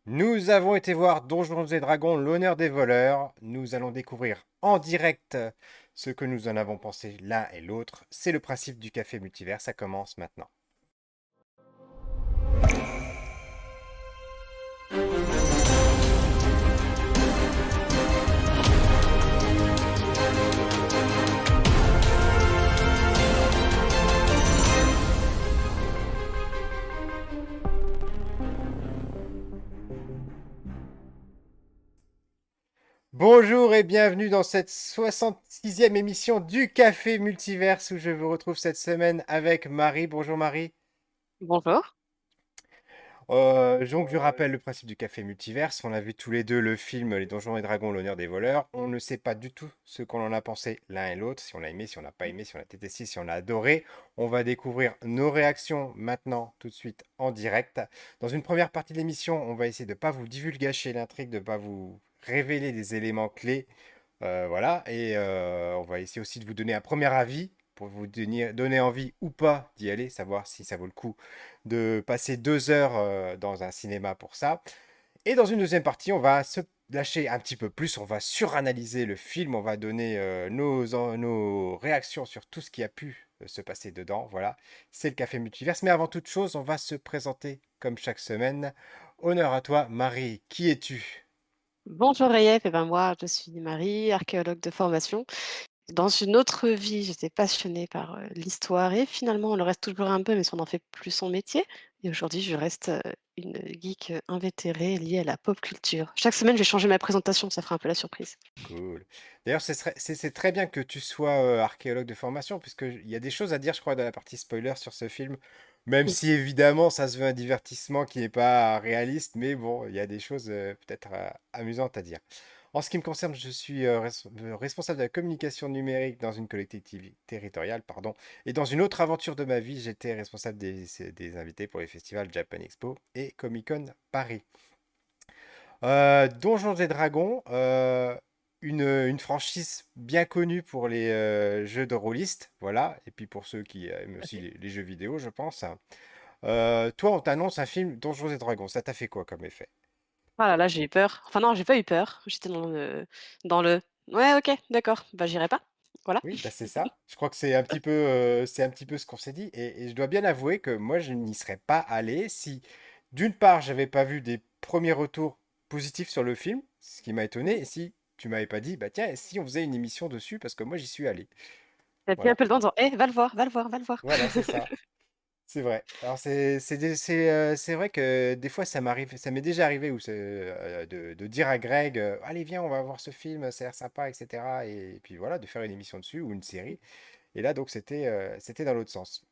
Nous avons été voir Donjons et Dragons, l'honneur des voleurs. Nous allons découvrir en direct ce que nous en avons pensé l'un et l'autre. C'est le principe du café multivers, ça commence maintenant. Bonjour et bienvenue dans cette 66e émission du Café Multiverse où je vous retrouve cette semaine avec Marie. Bonjour Marie. Bonjour. Donc je rappelle le principe du Café Multiverse. On a vu tous les deux le film Les Donjons et Dragons, l'honneur des voleurs. On ne sait pas du tout ce qu'on en a pensé l'un et l'autre, si on a aimé, si on n'a pas aimé, si on a détesté, si on a adoré. On va découvrir nos réactions maintenant, tout de suite, en direct. Dans une première partie de l'émission, on va essayer de ne pas vous divulgacher l'intrigue, de ne pas vous révéler des éléments clés. Voilà, et on va essayer aussi de vous donner un premier avis pour vous donner envie ou pas d'y aller, savoir si ça vaut le coup de passer 2 heures dans un cinéma pour ça. Et dans une deuxième partie, on va se lâcher un petit peu plus, on va suranalyser le film, on va donner nos réactions sur tout ce qui a pu se passer dedans. Voilà, c'est le Café Multiverse. Mais avant toute chose, on va se présenter comme chaque semaine. Honneur à toi, Marie. Qui es-tu? Bonjour Rayef, et ben moi je suis Marie, archéologue de formation. Dans une autre vie, j'étais passionnée par l'histoire et finalement on le reste toujours un peu, mais on n'en fait plus son métier. Et aujourd'hui, je reste une geek invétérée liée à la pop culture. Chaque semaine, je vais changer ma présentation, ça fera un peu la surprise. Cool. D'ailleurs, c'est très bien que tu sois archéologue de formation, puisqu'il y a des choses à dire, je crois, dans la partie spoiler sur ce film. Même Oui. si, évidemment, ça se veut un divertissement qui n'est pas réaliste, mais bon, il y a des choses peut-être amusantes à dire. En ce qui me concerne, je suis responsable de la communication numérique dans une collectivité territoriale, pardon. Et dans une autre aventure de ma vie, j'étais responsable des invités pour les festivals Japan Expo et Comic Con Paris. Donjons et Dragons, une franchise bien connue pour les jeux de rôlistes, voilà, et puis pour ceux qui aiment aussi Ok. les jeux vidéo, je pense. Toi, on t'annonce un film Donjons et Dragons, ça t'a fait quoi comme effet? Ah là là, j'ai eu peur. Enfin non, j'ai pas eu peur. J'étais dans le ouais, ok, d'accord, bah j'irai pas. Voilà. Oui, bah c'est ça. Je crois que c'est un petit peu ce qu'on s'est dit, et je dois bien avouer que moi, je n'y serais pas allé si, d'une part, j'avais pas vu des premiers retours positifs sur le film, ce qui m'a étonné, et si tu m'avais pas dit, bah tiens, et si on faisait une émission dessus, parce que moi, j'y suis allé. T'as pris un Voilà. peu le temps en disant, eh, va le voir, va le voir, va le voir. Voilà, c'est ça. C'est vrai. Alors c'est vrai que des fois ça m'est déjà arrivé de dire à Greg, allez viens, on va voir ce film, ça a l'air sympa, etc. Et puis voilà, de faire une émission dessus ou une série. Et là donc c'était dans l'autre sens.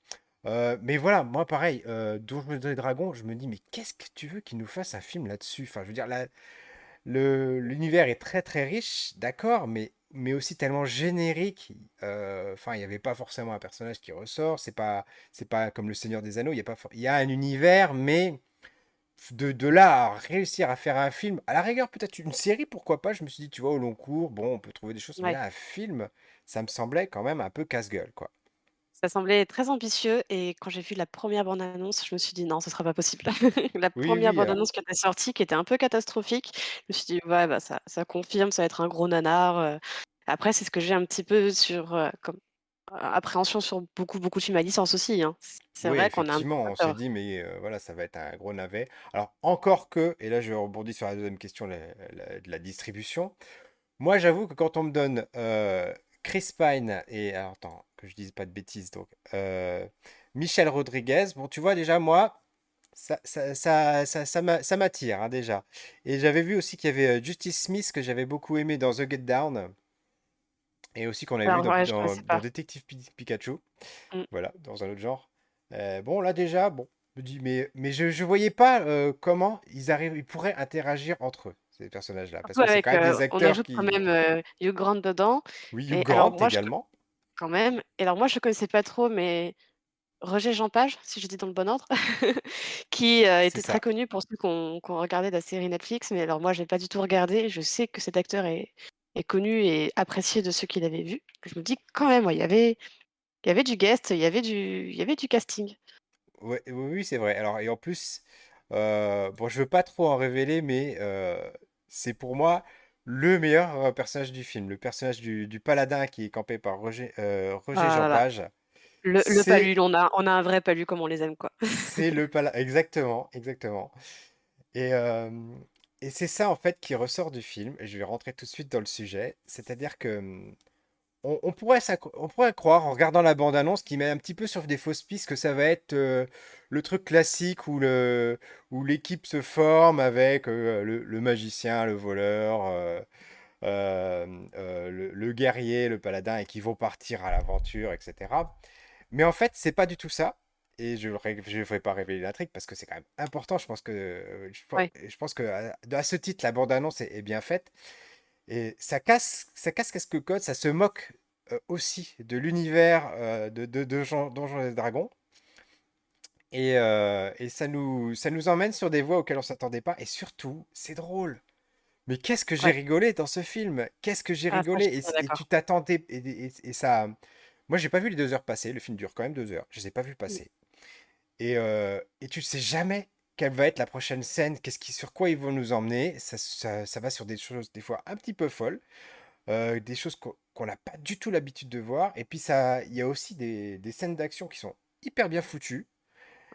Mais voilà, moi pareil, Donjons et Dragons, je me dis mais qu'est-ce que tu veux qu'ils nous fassent un film là-dessus? Enfin, je veux dire, l'univers est très très riche, d'accord, mais aussi tellement générique. Enfin, il n'y avait pas forcément un personnage qui ressort. C'est pas comme le Seigneur des Anneaux. Il y a un univers, mais de là à réussir à faire un film, à la rigueur, peut-être une série, pourquoi pas. Je me suis dit, tu vois, au long cours, bon, on peut trouver des choses, mais Ouais. là, un film, ça me semblait quand même un peu casse-gueule, quoi. Ça semblait très ambitieux et quand j'ai vu la première bande annonce, je me suis dit: «Non, ce sera pas possible». La Oui, première oui, bande alors, annonce qui était sortie, qui était un peu catastrophique, je me suis dit: «Ouais, bah, ça confirme, ça va être un gros nanar», Après, c'est ce que j'ai un petit peu sur, comme appréhension sur beaucoup, beaucoup de films à licence aussi, hein. C'est oui, vrai qu'on a un petit effectivement, peu on s'est peur. dit, mais voilà, ça va être un gros navet. Alors, encore que, et là, je rebondis sur la deuxième question, de la distribution. Moi, j'avoue que quand on me donne Chris Pine et alors, attends, que je dise pas de bêtises, donc Michel Rodriguez, bon, tu vois déjà moi, ça m'attire hein, déjà. Et j'avais vu aussi qu'il y avait Justice Smith que j'avais beaucoup aimé dans The Get Down et aussi qu'on avait vu Alors ouais, je connaissais dans pas. Détective Pikachu, Mmh. voilà, dans un autre genre. Bon, là déjà, bon, je me dis, mais je voyais pas comment ils pourraient interagir entre eux, ces personnages-là, parce Surtout que c'est quand avec, même des on acteurs ajoute quand qui même, Hugh Grant dedans oui, Hugh et alors Grant moi je également. quand même et alors moi je connaissais pas trop mais Roger Jean Page, si je dis dans le bon ordre, qui, C'est était très ça. connu pour ceux qui ont regardé la série Netflix, mais alors moi j'ai pas du tout regardé. Je sais que cet acteur est connu et apprécié de ceux qui l'avaient vu. Je me dis quand même, ouais, il y avait du guest, il y avait du casting. Ouais, oui, oui, c'est vrai. Alors, et en plus, Bon, je veux pas trop en révéler, mais c'est pour moi le meilleur personnage du film. Le personnage du paladin qui est campé par Roger Ah Jean là là, Page. le C'est palu, on a un vrai palu comme on les aime, quoi. c'est le paladin. Exactement, exactement. Et, euh, et c'est ça en fait qui ressort du film. Et je vais rentrer tout de suite dans le sujet. C'est-à-dire que on pourrait croire en regardant la bande-annonce qui met un petit peu sur des fausses pistes que ça va être le truc classique où l'équipe se forme avec le magicien, le voleur, le guerrier, le paladin et qui vont partir à l'aventure, etc. Mais en fait, c'est pas du tout ça. Et je ne vais pas révéler l'intrigue parce que c'est quand même important. Ouais, Je pense que à ce titre, la bande-annonce est bien faite. Et ça casse quelques codes, ça se moque aussi de l'univers de Donjons et Dragons. Et ça nous emmène sur des voies auxquelles on s'attendait pas. Et surtout, c'est drôle. Mais qu'est-ce que j'ai ouais. rigolé dans ce film? Qu'est-ce que j'ai Ah ça, je rigolé? suis bien Et tu d'accord. t'attendais. Et ça. Moi, j'ai pas vu les 2 heures passer. Le film dure quand même 2 heures. Je les ai pas vues Mmh. passer. Et tu sais jamais quelle va être la prochaine scène, sur quoi ils vont nous emmener. Ça va sur des choses des fois un petit peu folles. Des choses qu'on n'a pas du tout l'habitude de voir. Et puis ça, il y a aussi des scènes d'action qui sont hyper bien foutues.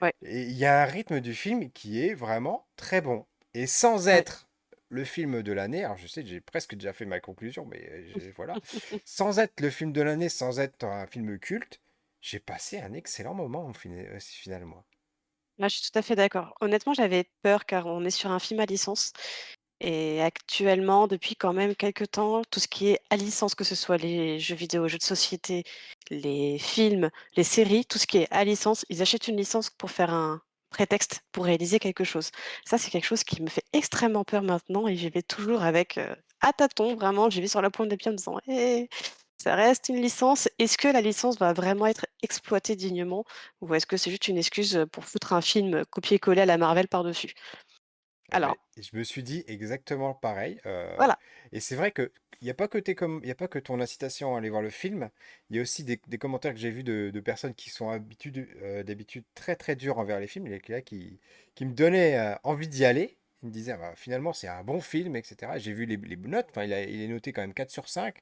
Ouais, Et il y a un rythme du film qui est vraiment très bon. Et sans ouais. être le film de l'année, alors je sais, j'ai presque déjà fait ma conclusion, mais voilà. Sans être le film de l'année, sans être un film culte, j'ai passé un excellent moment finalement. Là, je suis tout à fait d'accord. Honnêtement, j'avais peur car on est sur un film à licence et actuellement, depuis quand même quelque temps, tout ce qui est à licence, que ce soit les jeux vidéo, jeux de société, les films, les séries, tout ce qui est à licence, ils achètent une licence pour faire un prétexte pour réaliser quelque chose. Ça, c'est quelque chose qui me fait extrêmement peur maintenant et j'y vais toujours avec, à tâtons, vraiment, j'y vais sur la pointe des pieds en me disant: «Eh, ça reste une licence. Est-ce que la licence va vraiment être exploitée dignement ou est-ce que c'est juste une excuse, pour foutre un film copié-collé à la Marvel par-dessus?» Eh ben, Alors je me suis dit exactement pareil. voilà. Et c'est vrai que il y a pas que ton incitation à aller voir le film. Il y a aussi des commentaires que j'ai vus de personnes qui sont d'habitude très très dures envers les films, qui me donnaient envie d'y aller. Ils me disaient, ah bah, finalement, c'est un bon film, etc. J'ai vu les notes, enfin, il est noté quand même 4 sur 5.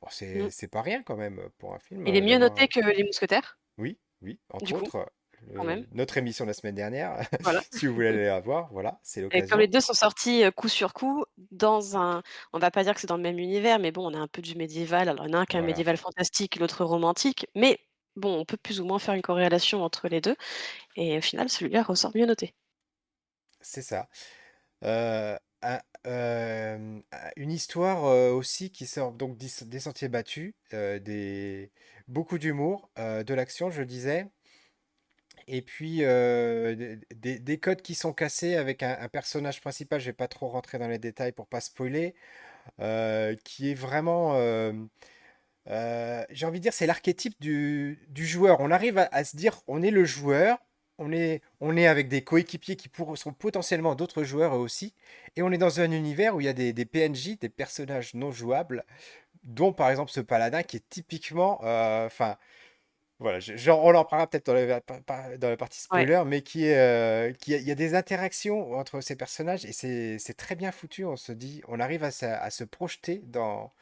Bon, Mmh. c'est pas rien quand même pour un film Il est mieux d'avoir. noté que Les Mousquetaires, Oui, oui, entre du coup, autres, quand même. notre émission de la semaine dernière, Voilà. si vous voulez aller la voir, voilà, c'est Et comme les l'occasion. 2 sont sortis, coup sur coup, dans un on va pas dire que c'est dans le même univers, mais bon, on a un peu du médiéval. Alors, il y en a un qui est un Voilà, médiéval fantastique, l'autre romantique, mais bon, on peut plus ou moins faire une corrélation entre les 2 et au final, celui-là ressort mieux noté. c'est ça. Une histoire aussi qui sort donc des sentiers battus, beaucoup d'humour, de l'action, je disais, et puis des codes qui sont cassés avec un personnage principal. Je vais pas trop rentrer dans les détails pour pas spoiler, qui est vraiment, j'ai envie de dire, c'est l'archétype du joueur. On arrive à se dire, on est le joueur, on est avec des coéquipiers sont potentiellement d'autres joueurs eux aussi, et on est dans un univers où il y a des PNJ, des personnages non jouables, dont par exemple ce paladin qui est typiquement, enfin, voilà, on en parlera peut-être dans la partie Ouais. spoiler, mais il y a des interactions entre ces personnages et c'est très bien foutu. On se dit, on arrive à se projeter dans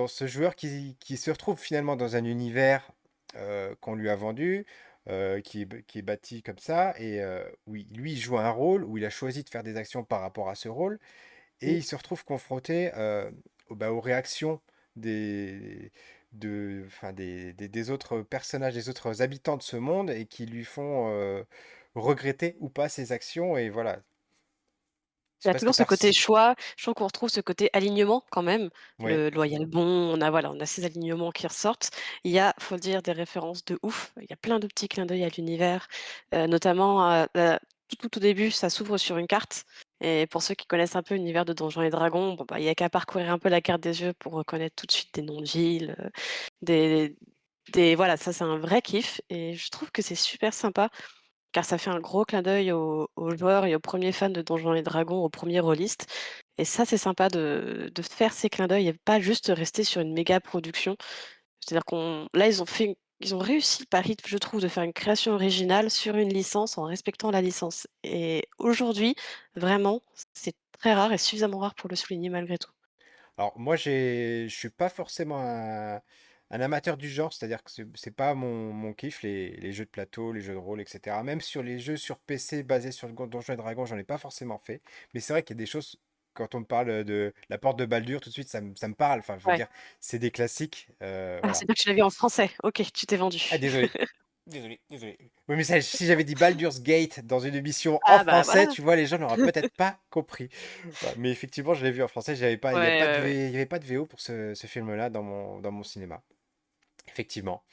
ce joueur qui se retrouve finalement dans un univers qu'on lui a vendu, qui est bâti comme ça, et où lui, il joue un rôle, où il a choisi de faire des actions par rapport à ce rôle, et Mmh. il se retrouve confronté aux réactions des, enfin, des autres personnages, des autres habitants de ce monde, et qui lui font regretter ou pas ses actions, et voilà. Je Il sais y a pas ce que toujours tu ce as côté reçu. choix. Je trouve qu'on retrouve ce côté alignement quand même. Oui, Le loyal bon, on a voilà, on a ces alignements qui ressortent. Il y a, faut le dire, des références de ouf. Il y a plein de petits clins d'œil à l'univers, notamment, tout au début, ça s'ouvre sur une carte et pour ceux qui connaissent un peu l'univers de Donjons& et Dragons, bon, bah, il y a qu'à parcourir un peu la carte des yeux pour reconnaître tout de suite des noms de villes, des voilà, ça c'est un vrai kiff et je trouve que c'est super sympa car ça fait un gros clin d'œil aux joueurs et aux premiers fans de Donjons& et Dragons, aux premiers rôlistes et ça, c'est sympa de faire ces clins d'œil et pas juste rester sur une méga production. C'est-à-dire qu'on là, ils ont fait ils ont réussi le pari, je trouve, de faire une création originale sur une licence en respectant la licence et aujourd'hui, vraiment, c'est très rare et suffisamment rare pour le souligner malgré tout. Alors moi je suis pas forcément un amateur du genre, c'est-à-dire que c'est pas mon kiff, les jeux de plateau, les jeux de rôle, etc. Même sur les jeux sur PC basés sur Donjons et Dragons, j'en ai pas forcément fait. Mais c'est vrai qu'il y a des choses, quand on me parle de la porte de Baldur, tout de suite ça me parle. Enfin, je veux Ouais. dire, c'est des classiques. Ah, Voilà. c'est bien que tu l'as vu en français. OK, tu t'es vendu. Ah, désolé. Désolé, désolé. Oui, mais si j'avais dit Baldur's Gate dans une émission en Ah bah, français, voilà. tu vois, les gens n'auraient peut-être pas compris. Voilà. Mais effectivement, je l'ai vu en français. J'avais pas, Ouais, ouais, ouais. il y avait pas de VO pour ce film-là dans mon cinéma. Effectivement.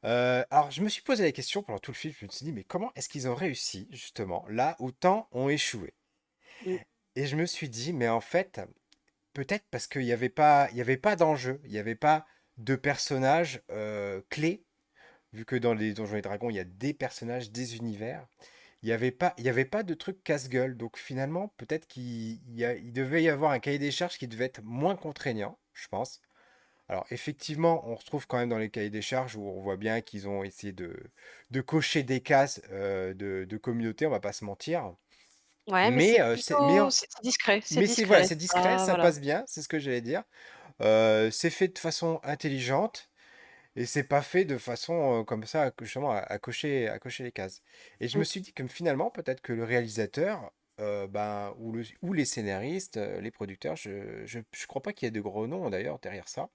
Alors, je me suis posé la question pendant tout le film. Je me suis dit, mais comment est-ce qu'ils ont réussi, justement, là où tant ont échoué? Mmh. Et je me suis dit, mais en fait, peut-être parce il y avait pas d'enjeu, il n'y avait pas de personnages clés, vu que dans les Donjons et Dragons, il y a des personnages, des univers. Il y avait pas de truc casse-gueule. Donc finalement, peut-être il devait y avoir un cahier des charges qui devait être moins contraignant, je pense. Alors effectivement, on retrouve quand même dans les cahiers des charges où on voit bien qu'ils ont essayé de cocher des cases de communauté, on va pas se mentir. Ouais, mais c'est Mais, plutôt c'est mais c'est voilà, discret, c'est c'est discret, pas ça voilà. passe bien, c'est ce que j'allais dire. C'est fait de façon intelligente. Et c'est pas fait de façon comme ça, justement, à cocher les cases. Et je me Mmh. suis dit que finalement, peut-être que le réalisateur, ben, ou les scénaristes, les producteurs, je crois pas qu'il y ait de gros noms d'ailleurs derrière ça.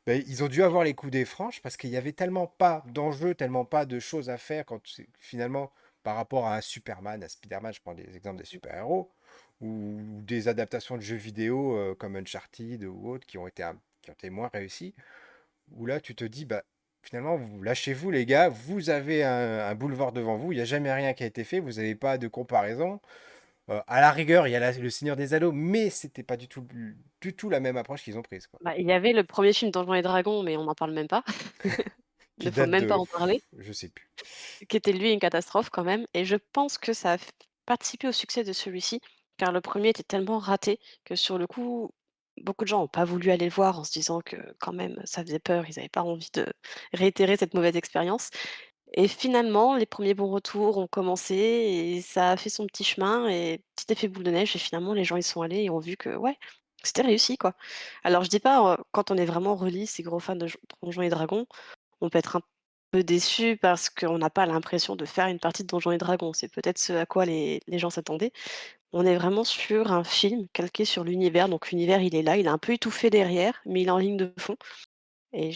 Ben, ils ont dû avoir les coups des franches parce qu'il y avait tellement pas d'enjeux, tellement pas de choses à faire finalement par rapport à un Superman, à Spider-Man, je prends des exemples des super-héros, ou des adaptations de jeux vidéo comme Uncharted ou autres qui ont été moins réussis où là, tu te dis, bah, finalement, lâchez-vous, les gars, vous avez un boulevard devant vous, il n'y a jamais rien qui a été fait, vous n'avez pas de comparaison. À la rigueur, il y a le Seigneur des Anneaux, mais c'était pas du tout la même approche qu'ils ont prise, quoi. Bah, il y avait le premier film Donjons et Dragons, mais on n'en parle même pas. Il Qui ne faut date même pas de, en parler, je sais plus. qui était lui une catastrophe quand même et je pense que ça a participé au succès de celui-ci, car le premier était tellement raté que sur le coup, beaucoup de gens ont pas voulu aller le voir en se disant que quand même ça faisait peur, ils avaient pas envie de réitérer cette mauvaise expérience et finalement les premiers bons retours ont commencé et ça a fait son petit chemin et petit effet boule de neige et finalement les gens y sont allés et ont vu que ouais, c'était réussi quoi. Alors je dis pas, quand on est vraiment release et gros fan de Donjons et Dragons, on peut être un peu déçu parce qu'on n'a pas l'impression de faire une partie de Donjons et Dragons. C'est peut-être ce à quoi les gens s'attendaient. On est vraiment sur un film calqué sur l'univers, donc l'univers, il est là, il est un peu étouffé derrière, mais il est en ligne de fond et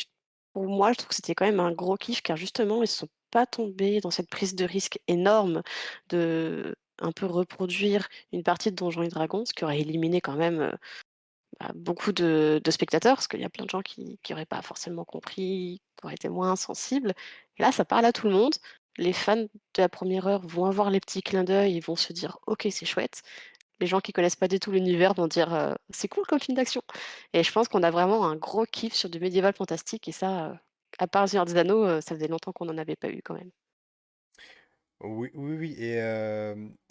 pour moi, je trouve que c'était quand même un gros kiff car justement, ils sont pas tombés dans cette prise de risque énorme de un peu reproduire une partie de Donjons et Dragons, ce qui aurait éliminé quand même, beaucoup de spectateurs, parce qu'il y a plein de gens qui auraient pas forcément compris, qui auraient été moins sensibles. Et là, ça parle à tout le monde. Les fans de la première heure vont avoir les petits clins d'œil, ils vont se dire: «OK, c'est chouette». Les gens qui connaissent pas du tout l'univers vont dire: «C'est cool comme film d'action» et je pense qu'on a vraiment un gros kiff sur du médiéval fantastique et ça, à part Le Seigneur des Anneaux, ça faisait longtemps qu'on en avait pas eu quand même. Oui, oui, oui. Et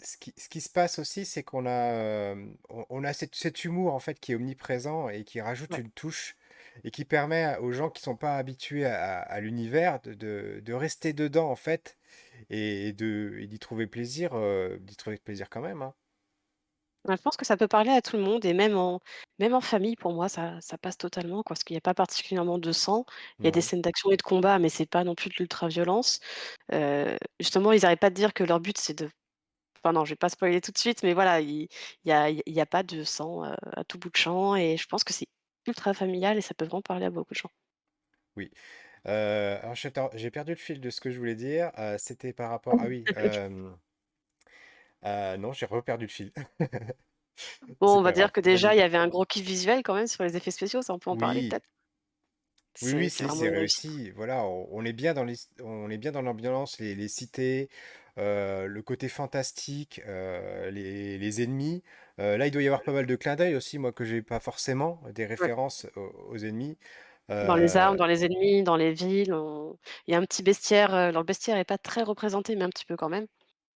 ce qui se passe aussi, c'est qu'on a, on a cet humour en fait qui est omniprésent et qui rajoute Ouais. une touche et qui permet aux gens qui sont pas habitués à l'univers de rester dedans en fait et d'y trouver plaisir quand même, hein. Ouais, je pense que ça peut parler à tout le monde et même en famille pour moi ça passe totalement quoi, parce qu'il y a pas particulièrement de sang. Il y a des Non. scènes d'action et de combat, mais c'est pas non plus de l'ultra-violence. Justement, ils arrêtent pas de dire que leur but c'est de enfin non, je vais pas spoiler tout de suite, mais voilà, il y a pas de sang, à tout bout de champ et je pense que c'est ultra familial et ça peut vraiment parler à beaucoup de gens. Oui. Alors j'ai perdu le fil de ce que je voulais dire. C'était par rapport. Ah oui. Non, j'ai reperdu le fil. Bon, C'est on va pas dire grave. que déjà il Vas-y. y avait un gros kiff visuel quand même sur les effets spéciaux, ça on peut en parler Oui. peut-être? Oui, C'est oui, c'est vraiment c'est une réussite. réussi. Voilà, on est bien on est bien dans l'ambiance, les cités, le côté fantastique, les ennemis. Là, il doit y avoir pas mal de clins d'œil aussi, moi, que j'ai pas forcément, des Ouais. références aux ennemis. Dans les armes, Euh, dans les ennemis, dans les villes, il y a un petit bestiaire, alors le bestiaire est pas très représenté, mais un petit peu quand même.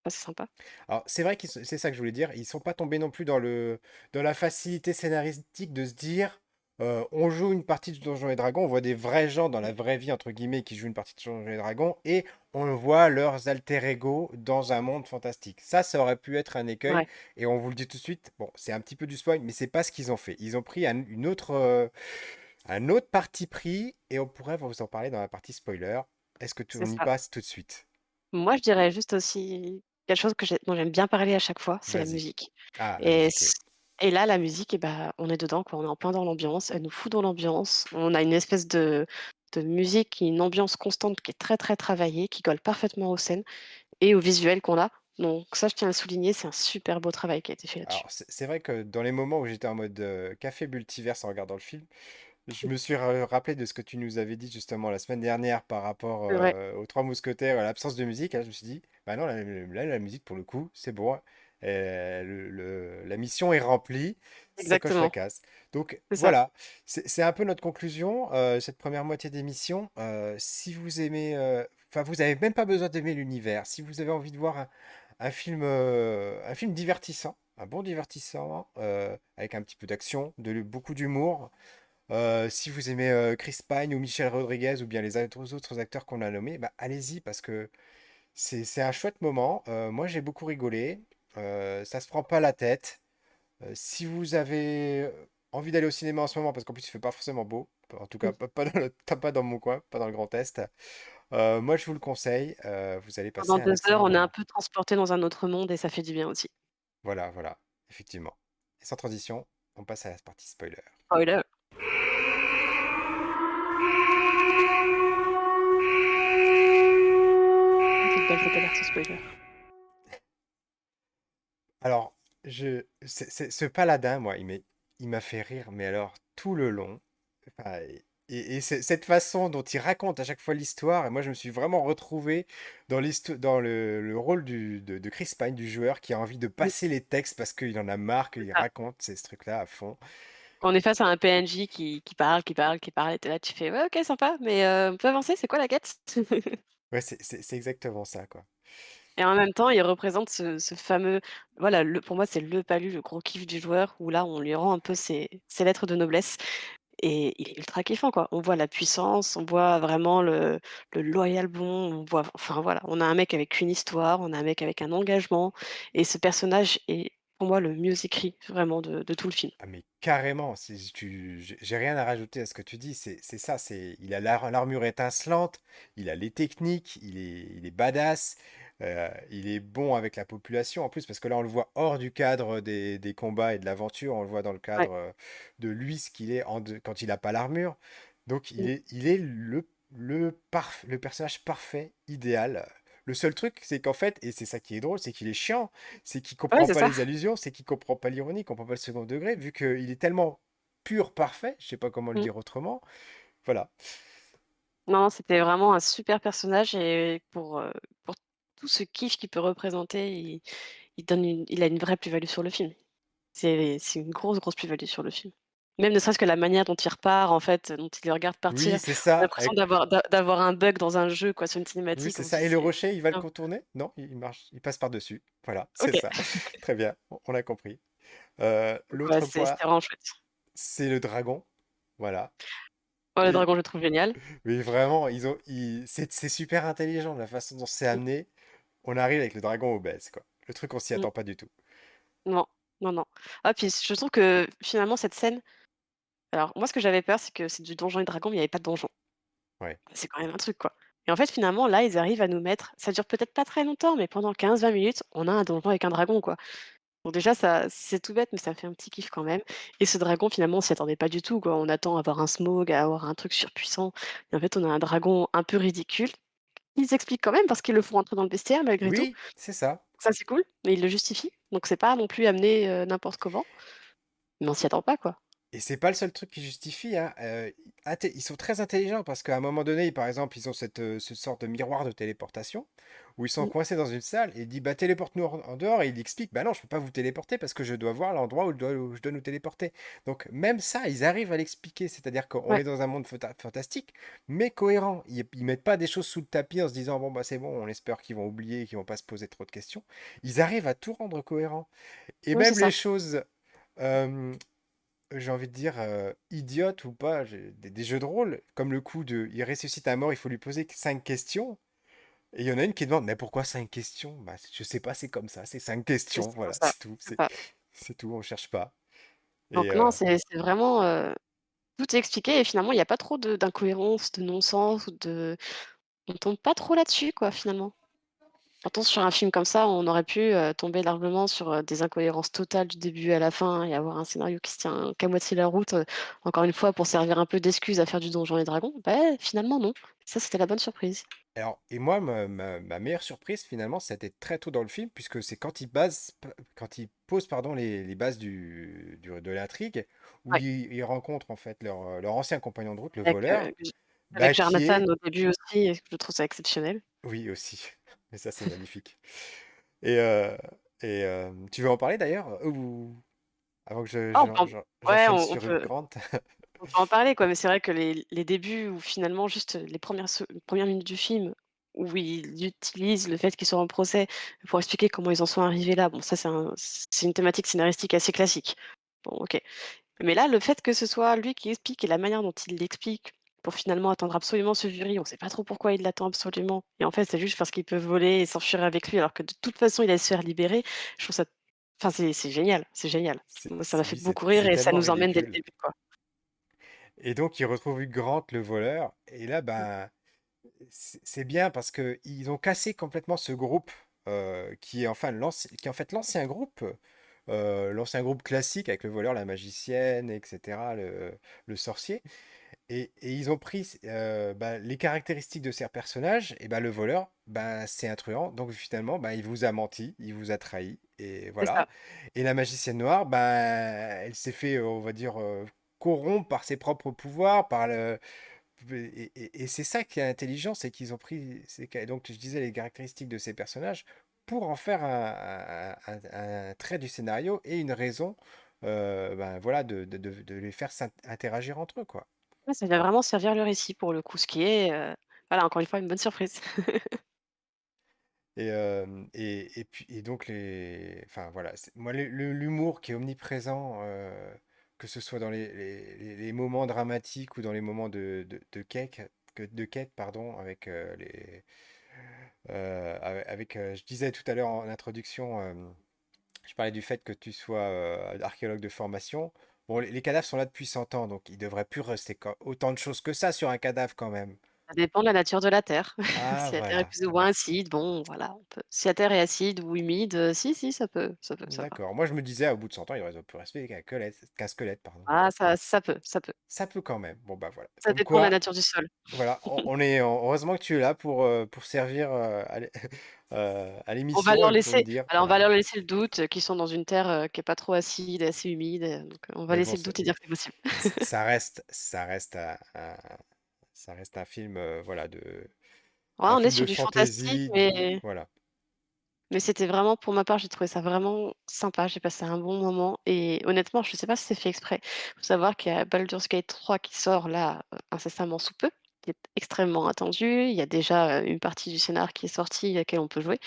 Ça, c'est sympa. alors, c'est vrai c'est ça que je voulais dire, ils sont pas tombés non plus dans dans la facilité scénaristique de se dire, On joue une partie de Donjons et Dragons, on voit des vrais gens dans la vraie vie, entre guillemets, qui jouent une partie de Donjons et Dragons, et on voit leurs alter ego dans un monde fantastique. Ça aurait pu être un écueil, Ouais, et on vous le dit tout de suite, bon, c'est un petit peu du spoil, mais c'est pas ce qu'ils ont fait. Ils ont pris un autre parti pris, et on pourrait vous en parler dans la partie spoiler. c'est On y ça. passe tout de suite? Moi, je dirais juste aussi quelque chose dont j'aime bien parler à chaque fois, c'est la Vas-y. musique. Ah, la Et, musique, oui. s- et là, la musique, on est dedans, quoi. On est en plein dans l'ambiance. Elle nous fout dans l'ambiance. On a une espèce de musique, une ambiance constante qui est très très travaillée, qui colle parfaitement aux scènes et au visuel qu'on a. Donc ça, je tiens à le souligner, c'est un super beau travail qui a été fait là-dessus. Alors, c'est vrai que dans les moments où j'étais en mode café multiverse en regardant le film, je me suis rappelé de ce que tu nous avais dit justement la semaine dernière par rapport C'est vrai, aux Trois Mousquetaires, à l'absence de musique. Là, je me suis dit, bah non, là, la musique, pour le coup, c'est bon. La mission est remplie, ça coche la exactement. case. Donc C'est ça. voilà, c'est un peu notre conclusion, cette première moitié d'émission. Si vous aimez, enfin, vous n'avez même pas besoin d'aimer l'univers. Si vous avez envie de voir un film divertissant, un bon divertissement, avec un petit peu d'action, beaucoup d'humour. Si vous aimez Chris Pine ou Michel Rodriguez ou bien les autres acteurs qu'on a nommés, bah, allez-y parce que c'est un chouette moment. Moi, j'ai beaucoup rigolé. Ça se prend pas la tête. Si vous avez envie d'aller au cinéma en ce moment, parce qu'en plus il fait pas forcément beau, en tout cas Mmh. pas dans mon coin, pas dans le Grand Est, moi je vous le conseille. Vous allez passer Pendant un 2 heures, excellent on est un moment. peu transporté dans un autre monde et ça fait du bien aussi. Voilà, voilà, effectivement. Et sans transition, on passe à la partie spoiler. Spoiler. Ah, c'est belle cette alerte spoiler. Alors, ce paladin, moi, il m'a fait rire, mais alors tout le long. Enfin, cette façon dont il raconte à chaque fois l'histoire, et moi je me suis vraiment retrouvé dans le rôle de Chris Pine, du joueur qui a envie de Mmh, passer les textes parce qu'il en a marre, c'est qu'il ça. raconte ces trucs-là à fond. Quand on est face à un PNJ qui parle, qui parle, qui parle et tu là, tu fais: «Ouais, OK, sympa, mais on peut avancer, c'est quoi la quête?» Ouais, c'est exactement ça, quoi. Et en même temps, il représente ce fameux voilà, pour moi, c'est le palu, le gros kiff du joueur où là, on lui rend un peu ses lettres de noblesse et il est ultra kiffant, quoi. On voit la puissance, on voit vraiment le loyal bon, on voit enfin voilà, on a un mec avec une histoire, on a un mec avec un engagement et ce personnage est pour moi le mieux écrit vraiment de tout le film. Ah mais carrément, j'ai rien à rajouter à ce que tu dis, c'est ça, il a l'armure étincelante, il a les techniques, il est badass, il est bon avec la population en plus, parce que là on le voit hors du cadre des combats et de l'aventure, on le voit dans le Ouais. cadre de lui, ce qu'il est quand il n'a pas l'armure. Donc Mmh. il est le personnage parfait, idéal. Le seul truc, c'est qu'en fait, et c'est ça qui est drôle, c'est qu'il est chiant, c'est qu'il Ouais, comprend c'est pas ça. les allusions, c'est qu'il comprend pas l'ironie, il comprend pas le second degré, vu qu'il est tellement pur, parfait, je sais pas comment le Mmh. dire autrement. Voilà. Non, c'était vraiment un super personnage et pour tout ce kiff qu'il peut représenter, il a une vraie plus-value sur le film. C'est une grosse, grosse plus-value sur le film. Même ne serait-ce que la manière dont il repart, en fait, dont il les regarde Oui, partir. c'est On a ça. l'impression d'avoir un bug dans un jeu, quoi, sur une Oui, cinématique. c'est On se ça. dit: Et le «C'est rocher, il va le bien». contourner? Non, il marche, il passe par-dessus. Voilà, c'est OK. ça. Très bien, on a compris. Donc ouais, L'autre point, c'était vraiment chouette. c'est le dragon. Voilà. Ouais, le Et dragon, je le trouve génial. oui, vraiment, c'est super intelligent la façon dont c'est Mmh, amené. On arrive avec le dragon obèse, quoi. Le truc, on s'y mmh. attend pas du tout. Non, non, non. Ah puis je trouve que finalement cette scène alors moi ce que j'avais peur, c'est que c'est du Donjons& et Dragons, mais il y avait pas de donjon. Ouais. C'est quand même un truc, quoi. Et en fait, finalement, là, ils arrivent à nous mettre ça dure peut-être pas très longtemps, mais pendant 15-20 minutes, on a un donjon avec un dragon, quoi. Bon déjà ça c'est tout bête, mais ça fait un petit kiff quand même et ce dragon finalement on s'y attendait pas du tout quoi. On attend à avoir un smog, à avoir un truc surpuissant et en fait on a un dragon un peu ridicule. Ils expliquent quand même parce qu'ils le font rentrer dans le bestiaire malgré tout. Oui, c'est ça. Ça c'est cool, mais ils le justifient. Donc c'est pas non plus amené, n'importe comment, mais on s'y attend pas quoi. Et c'est pas le seul truc qui justifie, hein. Ils sont très intelligents parce qu'à un moment donné, par exemple, ils ont cette sorte de miroir de téléportation où ils sont Mmh, coincés dans une salle et il dit bah téléporte-nous en dehors et il explique bah non, je peux pas vous téléporter parce que je dois voir l'endroit où je dois nous téléporter. Donc même ça, ils arrivent à l'expliquer, c'est-à-dire qu'on ouais, est dans un monde fantastique, mais cohérent. Ils mettent pas des choses sous le tapis en se disant bon bah c'est bon, on espère qu'ils vont oublier, qu'ils vont pas se poser trop de questions. Ils arrivent à tout rendre cohérent et oui c'est même les ça. choses. euh, j'ai envie de dire, idiotes ou pas, des jeux de rôle, comme le coup de il ressuscite un mort, il faut lui poser que 5 questions. Et il y en a une qui demande, mais pourquoi 5 questions? Bah, je sais pas, c'est comme ça, c'est 5 Oui, questions, c'est pour voilà, ça. c'est tout, C'est ça. c'est tout, on cherche pas. Et Donc non, c'est vraiment, tout est expliqué et finalement, il y a pas trop de d'incohérences, de non-sens ou de on tombe pas trop là-dessus, quoi, finalement. Pourtant, sur un film comme ça, on aurait pu, tomber largement sur, des incohérences totales du début à la fin et avoir un scénario qui se tient qu'à moitié la route, encore une fois pour servir un peu d'excuse à faire du Donjons& et Dragons. Bah, finalement non. Ça, c'était la bonne surprise. alors, et moi, ma meilleure surprise, finalement, c'était très tôt dans le film, puisque c'est quand il pose, pardon, les bases de l'intrigue, où Ouais, ils rencontrent, en fait, leur ancien compagnon de route, le avec, voleur, avec bah, qui Jonathan est... au début aussi et je trouve ça exceptionnel. Oui, aussi. Mais ça, c'est magnifique. Et, tu veux en parler, d'ailleurs? Ou avant que Ah, on peut en ouais, j'enchaîne sur Hugh Grant? on peut en parler quoi, mais c'est vrai que les débuts où finalement juste les premières minutes du film, où ils utilisent le fait qu'ils soient en procès pour expliquer comment ils en sont arrivés là, bon ça c'est une thématique scénaristique assez classique. Bon OK. Mais là, le fait que ce soit lui qui explique et la manière dont il l'explique pour finalement attendre absolument ce jury, on sait pas trop pourquoi il l'attend absolument et en fait, c'est juste parce qu'il peut voler et s'enfuir avec lui alors que de toute façon, il allait se faire libérer. Je trouve ça enfin c'est génial, c'est génial. Moi, ça m'a fait Oui, beaucoup rire c'est et ça tellement nous emmène dès le ridicule. début, quoi. Et donc, il retrouve Hugh Grant, le voleur. Et là, ben, c'est bien parce que ils ont cassé complètement ce groupe qui est en fait l'ancien groupe classique avec le voleur, la magicienne, etc., le sorcier. Et ils ont pris bah, les caractéristiques de ces personnages. Et bah, le voleur, bah, c'est un truand. Donc finalement, bah, il vous a menti, il vous a trahi. Et C'est voilà. ça. Et la magicienne noire, bah, elle s'est fait, on va dire, corrompre par ses propres pouvoirs, et c'est ça qui est intelligent, c'est qu'ils ont pris, donc je disais les caractéristiques de ces personnages pour en faire un trait du scénario et une raison, ben voilà, de les faire interagir entre eux, quoi. Ouais, ça vient vraiment servir le récit pour le coup, ce qui est, voilà, encore une fois, une bonne surprise. Et puis et donc enfin voilà, moi l'humour qui est omniprésent, que ce soit dans les moments dramatiques ou dans les moments de quête, pardon, avec je disais tout à l'heure en introduction, je parlais du fait que tu sois archéologue de formation. Bon, les cadavres sont là depuis 100 ans, donc il devrait plus rester autant de choses que ça sur un cadavre quand même. Ça dépend de la nature de la terre. Ah, Si la terre est voilà. plus ou moins acide, bon voilà, on peut si la terre est acide ou humide, si, ça va. D'accord. Moi, je me disais, au bout de 100 ans, il aurait plus rester qu'un squelette, pardon. Ah ça peut, ça peut. Ça peut quand même. Bon, bah voilà. Ça Comme dépend de la quoi, nature du sol. voilà, heureusement que tu es là pour servir à On va l'émission leur et pour nous laisser dire, voilà, on va voilà. leur laisser le doute, qu'ils sont dans une terre, qui est pas trop acide, assez humide, donc on va Mais bon, laisser le doute et dire que c'est possible. ça reste un film, voilà, Ouais, un on est film de sur du fantastique, fantaisie, voilà. mais c'était vraiment pour ma part, j'ai trouvé ça vraiment sympa, j'ai passé un bon moment et honnêtement, je sais pas si c'est fait exprès. Faut savoir qu'il y a Baldur's Gate 3 qui sort là, incessamment sous peu, qui est extrêmement attendu. Il y a déjà, une partie du scénar qui est sortie, laquelle on peut jouer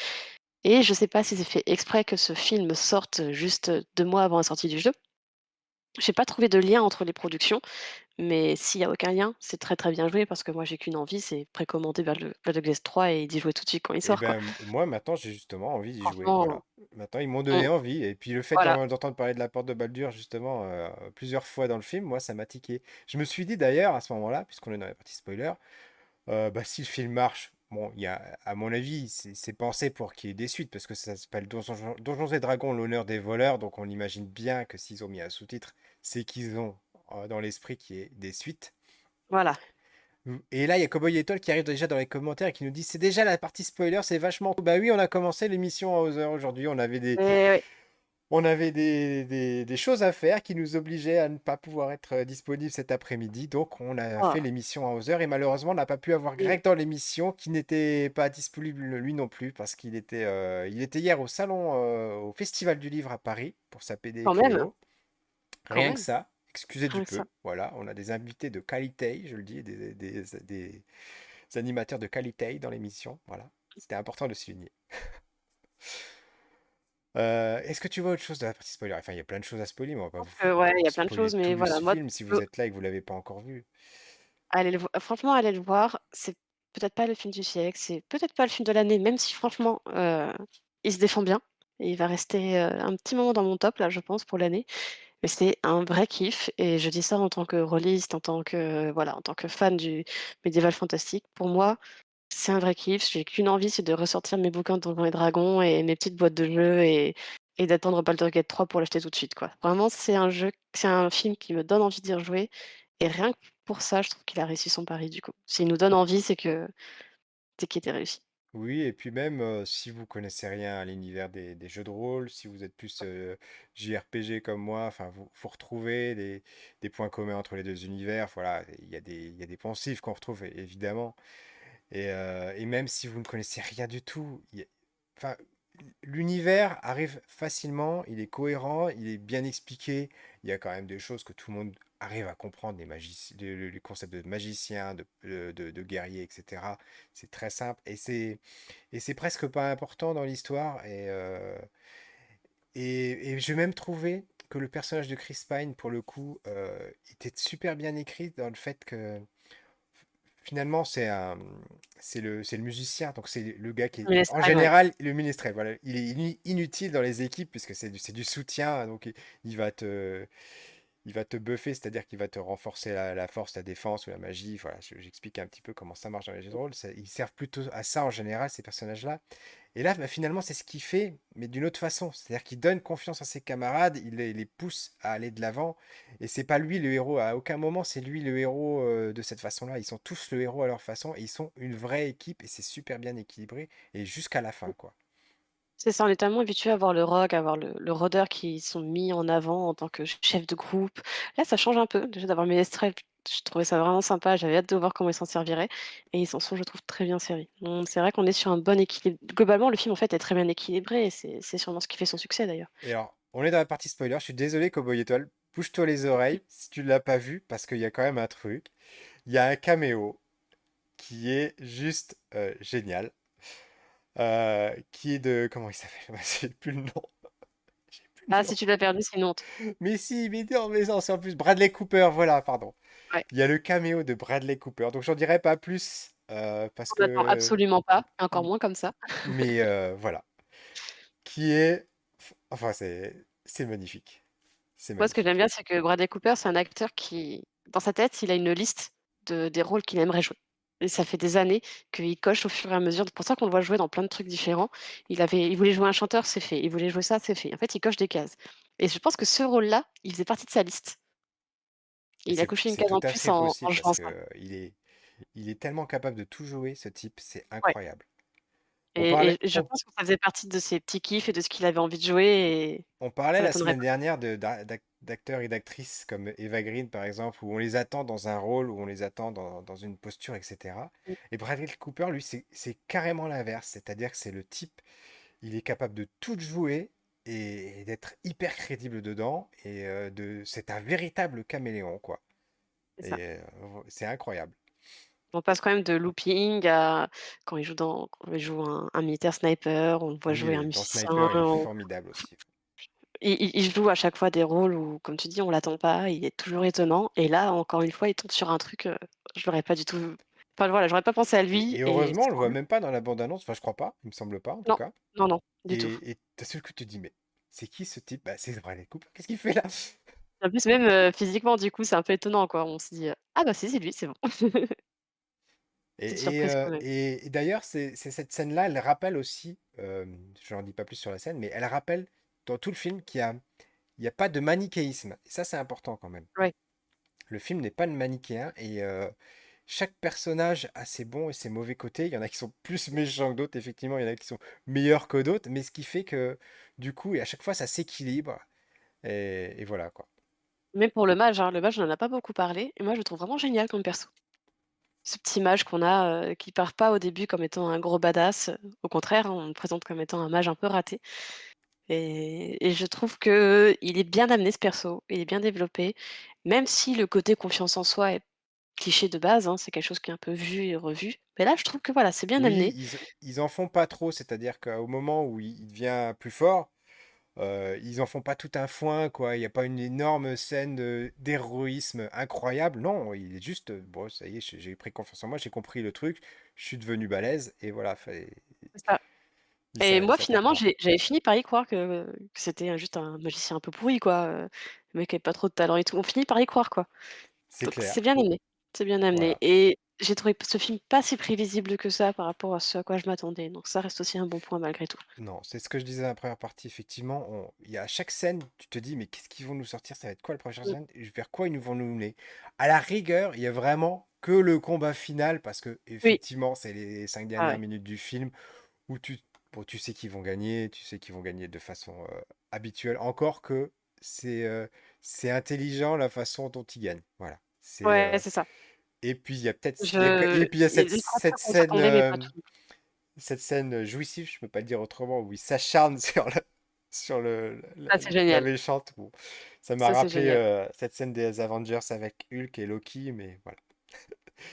et je sais pas si c'est fait exprès que ce film sorte, juste, 2 mois avant la sortie du jeu. J'ai pas trouvé de lien entre les productions, mais s'il y a aucun lien, c'est très, très bien joué parce que moi j'ai qu'une envie, c'est précommander Baldur's Gate 3 et d'y jouer tout de suite quand il Et sort, quoi. ben moi maintenant j'ai justement envie d'y jouer, Franchement, voilà. Maintenant ils m'ont on donné envie et puis le fait voilà. d'entendre parler de la porte de Baldur justement plusieurs fois dans le film, moi ça m'a tiqué. Je me suis dit d'ailleurs à ce moment-là, puisqu'on est dans la partie spoiler, bah si le film marche, bon il y a à mon avis c'est pensé pour qu'il y ait des suites parce que ça s'appelle Donjons et Dragons, l'honneur des voleurs, donc on imagine bien que s'ils ont mis un sous-titre, c'est qu'ils ont dans l'esprit qu'il y ait des suites. Voilà. Et là, il y a Cowboy Etoile qui arrive déjà dans les commentaires et qui nous dit c'est déjà la partie spoiler, c'est vachement cool. Bah oui, on a commencé l'émission à Other aujourd'hui. Oui, On avait des choses à faire qui nous obligeaient à ne pas pouvoir être disponibles cet après-midi. Donc, on a oh, fait l'émission à Other et malheureusement, on n'a pas pu avoir et Greg dans l'émission qui n'était pas disponible lui non plus parce il était hier au salon, au Festival du Livre à Paris pour sa PD quand même, Écrivain. quand Rien que même, ça, excusez du rien que ça. peu. Voilà, on a des invités de qualité, je le dis, des animateurs de qualité dans l'émission. Voilà, c'était important de souligner. Est-ce que tu vois autre chose de la partie spoiler? Enfin, il y a plein de choses à spoiler, mais on va pas Je pense vous que ouais, il y a plein de spoiler choses, tout mais le voilà, moi, film si vous peu êtes là et que vous l'avez pas encore vu. allez franchement, allez le voir. C'est peut-être pas le film du siècle, c'est peut-être pas le film de l'année, même si franchement, il se défend bien et il va rester, un petit moment dans mon top là, je pense, pour l'année. Mais c'est un vrai kiff et je dis ça en tant que rôliste, en tant que, voilà, en tant que fan du médiéval fantastique. Pour moi, c'est un vrai kiff. J'ai qu'une envie, c'est de ressortir mes bouquins de Donjons et Dragons et mes petites boîtes de jeux et d'attendre Baldur's Gate 3 pour l'acheter tout de suite, quoi. Vraiment, c'est un film qui me donne envie d'y rejouer et rien que pour ça, je trouve qu'il a réussi son pari, du coup. S'il nous donne envie, c'est qu'il était réussi. Oui, et puis même si vous connaissez rien à l'univers des jeux de rôle, si vous êtes plus JRPG comme moi, enfin vous retrouvez des points communs entre les deux univers. Voilà, il y a des poncifs qu'on retrouve évidemment. Et même si vous ne connaissez rien du tout, enfin, l'univers arrive facilement, il est cohérent, il est bien expliqué. Il y a quand même des choses que tout le monde arrive à comprendre, les concepts de magicien, de guerrier, etc. C'est très simple et c'est presque pas important dans l'histoire. Et j'ai même trouvé que le personnage de Chris Pine, pour le coup, était super bien écrit dans le fait que finalement, c'est le musicien, donc c'est le gars qui est, en Ménestrel, ouais. général, le ministre. Voilà, il est inutile dans les équipes puisque c'est du soutien, donc il va il va te buffer, c'est-à-dire qu'il va te renforcer la force, la défense ou la magie. Voilà, j'explique un petit peu comment ça marche dans les jeux de rôle. Ils servent plutôt à ça en général, ces personnages-là. Et là, bah, finalement, c'est ce qu'il fait, mais d'une autre façon. C'est-à-dire qu'il donne confiance à ses camarades, il les pousse à aller de l'avant. Et c'est pas lui le héros. À aucun moment, c'est lui le héros de cette façon-là. Ils sont tous le héros à leur façon. Et ils sont une vraie équipe. Et c'est super bien équilibré. Et jusqu'à la fin, quoi. C'est ça, on est tellement habitué à voir le rogue, à voir le rôdeur qui sont mis en avant en tant que chef de groupe. Là, ça change un peu, déjà d'avoir Ménestrel, je trouvais ça vraiment sympa, j'avais hâte de voir comment ils s'en serviraient et ils s'en sont, je trouve, très bien servis. C'est vrai qu'on est sur un bon équilibre. Globalement, le film, en fait, est très bien équilibré et c'est sûrement ce qui fait son succès, d'ailleurs. Et alors, on est dans la partie spoiler. Je suis désolé, Cowboy Étoile. Bouge-toi les oreilles si tu ne l'as pas vu, parce qu'il y a quand même un truc. Il y a un caméo qui est juste génial. Qui est de. Comment il s'appelle? J'ai plus le nom. J'ai plus Ah, le nom. si tu l'as perdu, c'est une honte. Mais si, mais non, mais non, c'est en plus Bradley Cooper, voilà, pardon. Ouais. Il y a le caméo de Bradley Cooper, donc j'en dirai pas plus parce On n'attend que. absolument pas, et encore moins comme ça. Mais voilà, qui est. Enfin, c'est magnifique. C'est Moi, ce que j'aime magnifique. bien, c'est que Bradley Cooper, c'est un acteur qui, dans sa tête, il a une liste des rôles qu'il aimerait jouer. Et ça fait des années qu'il coche au fur et à mesure. C'est pour ça qu'on le voit jouer dans plein de trucs différents. Il voulait jouer un chanteur, c'est fait. Il voulait jouer ça, c'est fait. En fait, il coche des cases. Et je pense que ce rôle-là, il faisait partie de sa liste. Et Et il a coché une c'est case tout en à plus fait en possible parce jouant que ça. il est tellement capable de tout jouer, ce type, c'est Ouais. incroyable. On Et parlait, je pense que ça faisait partie de ses petits kiffs et de ce qu'il avait envie de jouer. Et on parlait ça la m'étonnerait semaine pas. dernière d'acteurs et d'actrices comme Eva Green, par exemple, où on les attend dans un rôle, où on les attend dans une posture, etc. Et Bradley Cooper, lui, c'est carrément l'inverse. C'est-à-dire que c'est le type, il est capable de tout jouer et d'être hyper crédible dedans. C'est un véritable caméléon, quoi. C'est ça. Et c'est incroyable. On passe quand même de looping à quand il joue un militaire sniper, on le voit Oui, jouer un dans musicien, Sniper, il est formidable aussi. il joue à chaque fois des rôles où, comme tu dis, on l'attend pas, il est toujours étonnant et là, encore une fois, il tombe sur un truc, je l'aurais pas du tout enfin voilà, j'aurais pas pensé à lui Et et heureusement, on c'est le voit cool. même pas dans la bande-annonce. Enfin, je crois pas, il me semble pas, en tout Non, cas. non, non, du tout. Et t'as seul que tu te dis, mais c'est qui ce type? Bah, c'est Bradley Cooper, qu'est-ce qu'il fait là? En plus, même, physiquement, du coup, c'est un peu étonnant, quoi. On se dit: «Ah bah si, c'est lui, c'est bon». Petite surprise quand même. Et d'ailleurs, c'est cette scène-là, elle rappelle aussi, je n'en dis pas plus sur la scène, mais elle rappelle dans tout le film il y a pas de manichéisme. Et ça, c'est important quand même. Ouais, Le film n'est pas manichéen et chaque personnage a ses bons et ses mauvais côtés. Il y en a qui sont plus méchants que d'autres, effectivement, il y en a qui sont meilleurs que d'autres, mais ce qui fait que du coup, et à chaque fois, ça s'équilibre. Et voilà quoi. même pour le mage, hein, le mage, on en a pas beaucoup parlé et moi, je le trouve vraiment génial comme perso. Ce petit mage qu'on a, qui part pas au début comme étant un gros badass, au contraire, hein, on le présente comme étant un mage un peu raté et je trouve qu'il est bien amené ce perso, il est bien développé, même si le côté confiance en soi est cliché de base, hein, c'est quelque chose qui est un peu vu et revu. Mais là, je trouve que voilà, c'est bien Oui, amené. ils en font pas trop, c'est-à-dire qu'au moment où il devient plus fort, Ils en font pas tout un foin, quoi. Il n'y a pas une énorme scène d'héroïsme incroyable. Non, il est juste, bon, ça y est, j'ai pris confiance en moi, j'ai compris le truc, je suis devenu balèze, et voilà, C'est ça. Et moi, ça finalement, s'apprend. j'avais fini par y croire que c'était juste un magicien un peu pourri, quoi, le mec avait pas trop de talent et tout. On finit par y croire, quoi. C'est Donc clair, c'est bien amené, c'est bien amené voilà. et j'ai trouvé ce film pas si prévisible que ça par rapport à ce à quoi je m'attendais, donc ça reste aussi un bon point malgré tout. Non, c'est ce que je disais dans la première partie, effectivement. Il y a à chaque scène, tu te dis, mais qu'est-ce qu'ils vont nous sortir? Ça va être quoi la prochaine Mmh, scène? Et vers quoi ils nous vont nous mener? À la rigueur, il y a vraiment que le combat final, parce que oui, effectivement, c'est les 5 dernières ah ouais. minutes du film où bon, tu sais qu'ils vont gagner, tu sais qu'ils vont gagner de façon habituelle. Encore que c'est intelligent la façon dont ils gagnent. Voilà. Ouais, c'est ça. Et puis il y a peut-être, Je et puis il y a il y a 2 3 trucs où ça tombait mais pas tout. cette scène jouissive, je peux pas le dire autrement, où il s'acharne sur Ça, c'est la génial. méchante. Bon, ça m'a Ça, c'est rappelé génial cette scène des Avengers avec Hulk et Loki, mais voilà.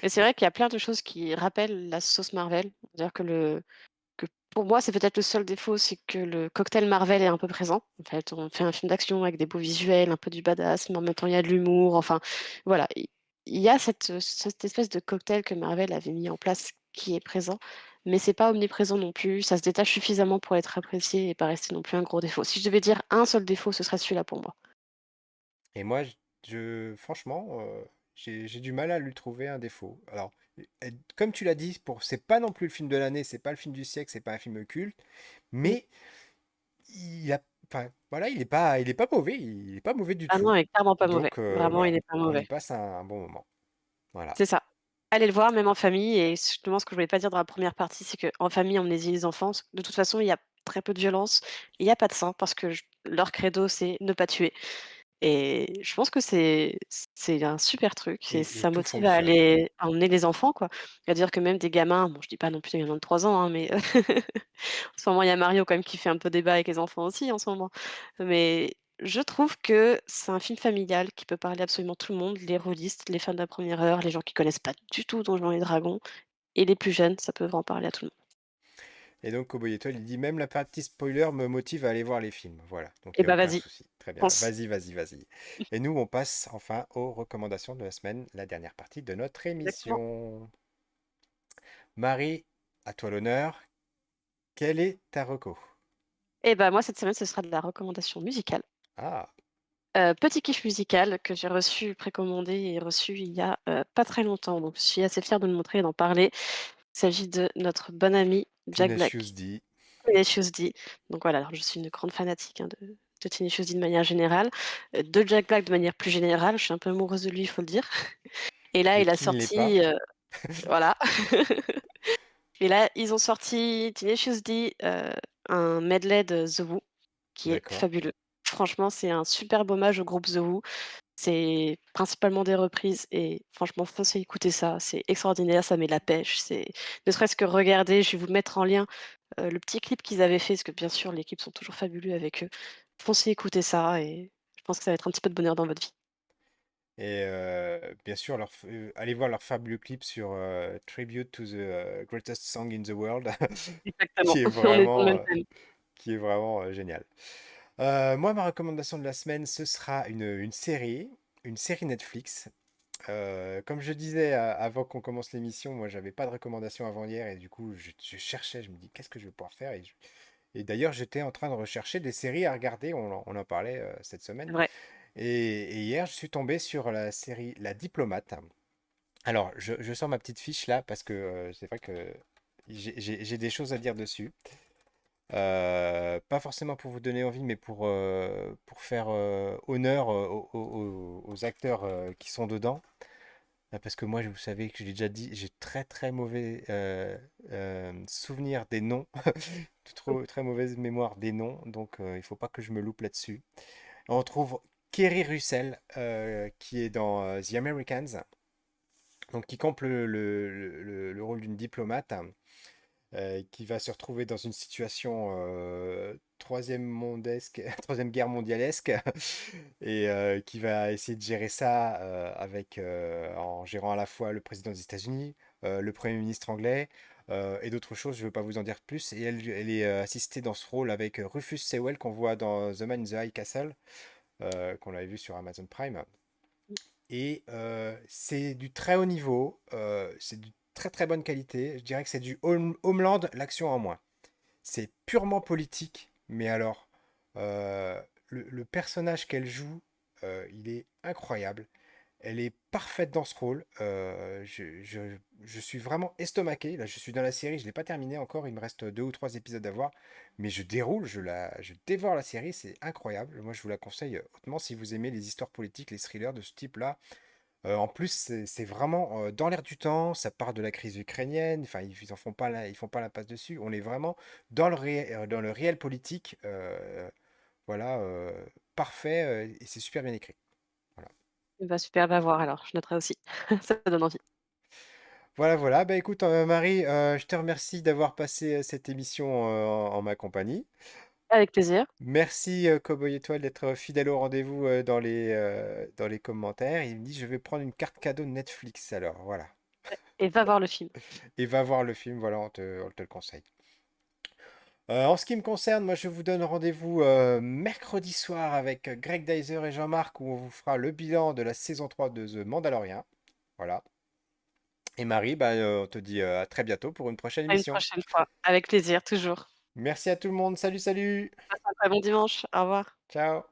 et c'est vrai qu'il y a plein de choses qui rappellent la sauce Marvel. C'est-à-dire que pour moi, c'est peut-être le seul défaut, c'est que le cocktail Marvel est un peu présent. En fait, on fait un film d'action avec des beaux visuels, un peu du badass, mais en même temps, il y a de l'humour. Enfin, voilà, il y a cette espèce de cocktail que Marvel avait mis en place qui est présent, mais c'est pas omniprésent non plus. Ça se détache suffisamment pour être apprécié et pas rester non plus un gros défaut. Si je devais dire un seul défaut, ce serait celui-là pour moi. Et moi, franchement, j'ai du mal à lui trouver un défaut. Alors, comme tu l'as dit, c'est pas non plus le film de l'année, c'est pas le film du siècle, c'est pas un film culte, Mm. mais il a, enfin, voilà, il est pas mauvais, il est pas mauvais du Ah non, tout. il est clairement pas mauvais. Donc Vraiment, il voilà, est pas on y mauvais. passe un bon moment. Voilà. C'est ça. Allez le voir, même en famille et justement ce que je voulais pas dire dans la première partie, c'est qu'en famille, emmenez-y les enfants. De toute façon, il y a très peu de violence, il y a pas de sang parce que leur credo, c'est ne pas tuer et je pense que c'est un super truc et Et ça tout motive à fonctionne. aller à emmener les enfants, quoi. C'est-à-dire que même des gamins, bon, je dis pas non plus des gamins de 3 ans, hein, mais en ce moment, il y a Mario quand même qui fait un peu débat avec les enfants aussi en ce moment. Mais je trouve que c'est un film familial qui peut parler à absolument tout le monde, les rôlistes, les fans de la première heure, les gens qui connaissent pas du tout Donjons et Dragons et les plus jeunes, ça peut vraiment parler à tout le monde. Et donc, Cowboy Étoile, il dit même la partie spoiler me motive à aller voir les films. Voilà, donc il Et n'y a bah, aucun vas-y, souci. Très bien. fonce. Vas-y, vas-y, vas-y. Et nous, on passe enfin aux recommandations de la semaine, la dernière partie de notre Exactement. émission. Marie, à toi l'honneur. Quelle est ta reco? Et bah, moi, cette semaine, ce sera de la recommandation musicale. Ah, Petit kiff musical que j'ai reçu, précommandé et reçu il y a, pas très longtemps, donc je suis assez fière de le montrer et d'en parler. Il s'agit de notre bon ami Jack Tenacious Black. D. Tenacious D. Donc voilà, alors je suis une grande fanatique, hein, de Tenacious D de manière générale, de Jack Black de manière plus générale. Je suis un peu amoureuse de lui, il faut le dire. Et là, De il a qui ne l'est pas? sorti, voilà. Et là, ils ont sorti Tenacious D, un medley de The Who qui est D'accord. fabuleux. Franchement, c'est un superbe hommage au groupe The Who. C'est principalement des reprises et franchement, foncez écouter ça, c'est extraordinaire, ça met la pêche. C'est ne serait-ce que regarder, je vais vous mettre en lien, le petit clip qu'ils avaient fait, parce que bien sûr, les clips sont toujours fabuleux avec eux. Foncez écouter ça et je pense que ça va être un petit peu de bonheur dans votre vie. Et bien sûr, allez voir leur fabuleux clip sur Tribute to the Greatest Song in the World, Exactement, qui est on est dans le vraiment, même thème. génial. Moi, ma recommandation de la semaine, ce sera une série Netflix. Comme je disais avant qu'on commence l'émission, moi, j'avais pas de recommandation avant hier et du coup, je cherchais, je me dis, qu'est-ce que je vais pouvoir faire? Et d'ailleurs, j'étais en train de rechercher des séries à regarder, on en parlait cette semaine. C'est vrai. Et hier, je suis tombé sur la série La Diplomate. Alors, je sors ma petite fiche là parce que c'est vrai que j'ai des choses à dire dessus. Pas forcément pour vous donner envie, mais pour faire honneur aux acteurs qui sont dedans. Parce que moi, vous savez que je l'ai déjà dit, j'ai très très mauvais souvenir des noms, très mauvaise mémoire des noms, donc il faut pas que je me loupe là-dessus. On trouve Kerry Russell qui est dans The Americans, donc qui campe le rôle d'une diplomate qui va se retrouver dans une situation troisième guerre mondialesque, et qui va essayer de gérer ça en gérant à la fois le président des États-Unis, le Premier ministre anglais, et d'autres choses, je ne veux pas vous en dire plus. Et elle est assistée dans ce rôle avec Rufus Sewell qu'on voit dans The Man in the High Castle, qu'on avait vu sur Amazon Prime. Et c'est du très haut niveau, c'est du très très bonne qualité. Je dirais que c'est du Homeland, l'action en moins. C'est purement politique, mais alors, le personnage qu'elle joue, il est incroyable. Elle est parfaite dans ce rôle. Je suis vraiment estomaqué. Là, je suis dans la série, je ne l'ai pas terminée encore. Il me reste 2 ou 3 épisodes à voir. Mais je déroule, je dévore la série. C'est incroyable. Moi, je vous la conseille hautement si vous aimez les histoires politiques, les thrillers de ce type-là. En plus, c'est vraiment dans l'air du temps. Ça part de la crise ukrainienne. Enfin, ils en font pas ils font pas la passe dessus. On est vraiment dans le réel politique. Voilà, parfait. Et c'est super bien écrit. Voilà. Bah, super, va voir alors, je noterai aussi. Ça donne envie. Voilà, voilà. Bah écoute, Marie, je te remercie d'avoir passé cette émission en ma compagnie. Avec plaisir Merci, Cowboy Étoile, d'être fidèle au rendez-vous dans les commentaires. Il me dit, je vais prendre une carte cadeau de Netflix. Alors, voilà. et va voir le film. Et va voir le film, voilà, on te le conseille. En ce qui me concerne, moi, je vous donne rendez-vous mercredi soir avec Greg Dyser et Jean-Marc, où on vous fera le bilan de la saison 3 de The Mandalorian. Voilà. Et Marie, bah, on te dit à très bientôt pour une prochaine À une émission. prochaine fois. Avec plaisir, toujours. Merci à tout le monde. Salut, salut. Passe un très bon dimanche. Au revoir. Ciao.